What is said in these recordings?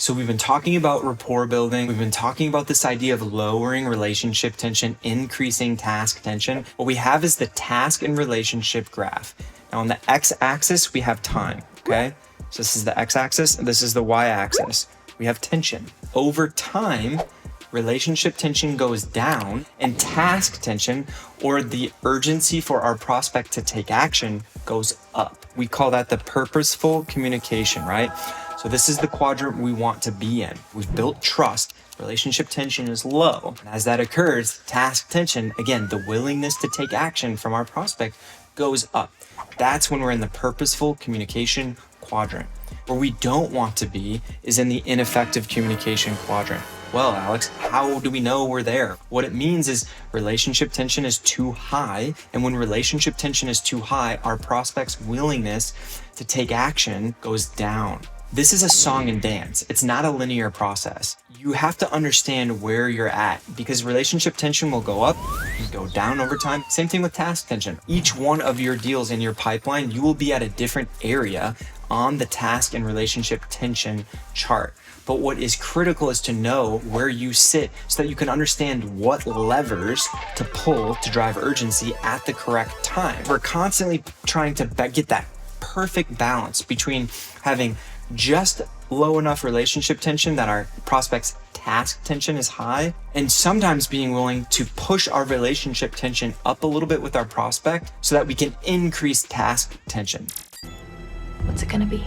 So we've been talking about rapport building. We've been talking about this idea of lowering relationship tension, increasing task tension. What we have is the task and relationship graph. Now on the x-axis, we have time, okay? So this is the x-axis, and this is the y-axis. We have tension. Over time, relationship tension goes down and task tension, or the urgency for our prospect to take action, goes up. We call that the purposeful communication, right? So this is the quadrant we want to be in. We've built trust. Relationship tension is low. And as that occurs, task tension, again, the willingness to take action from our prospect, goes up. That's when we're in the purposeful communication quadrant. Where we don't want to be is in the ineffective communication quadrant. Well, Alex, how do we know we're there? What it means is relationship tension is too high. And when relationship tension is too high, our prospect's willingness to take action goes down. This is a song and dance. It's not a linear process. You have to understand where you're at, because relationship tension will go up and go down over time. Same thing with task tension. Each one of your deals in your pipeline, you will be at a different area on the task and relationship tension chart. But what is critical is to know where you sit so that you can understand what levers to pull to drive urgency at the correct time. We're constantly trying to get that perfect balance between having just low enough relationship tension that our prospect's task tension is high, and sometimes being willing to push our relationship tension up a little bit with our prospect so that we can increase task tension. What's it gonna be?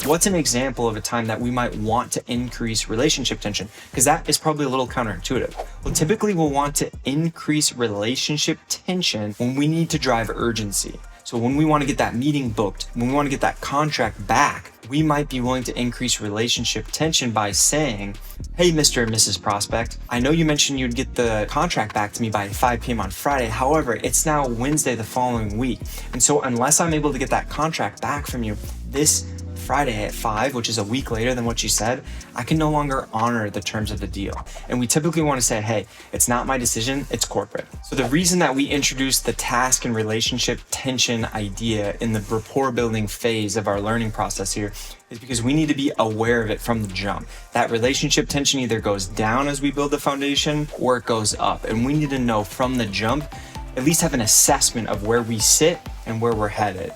What's an example of a time that we might want to increase relationship tension? Because that is probably a little counterintuitive. Well, typically we'll want to increase relationship tension when we need to drive urgency. So when we want to get that meeting booked, when we want to get that contract back, we might be willing to increase relationship tension by saying, hey, Mr. and Mrs. Prospect, I know you mentioned you'd get the contract back to me by 5 p.m. on Friday. However, it's now Wednesday the following week. And so unless I'm able to get that contract back from you this Friday at 5, which is a week later than what you said, I can no longer honor the terms of the deal. And we typically want to say, hey, it's not my decision, it's corporate. So the reason that we introduced the task and relationship tension idea in the rapport building phase of our learning process here is because we need to be aware of it from the jump. That relationship tension either goes down as we build the foundation or it goes up. And we need to know from the jump, at least have an assessment of where we sit and where we're headed.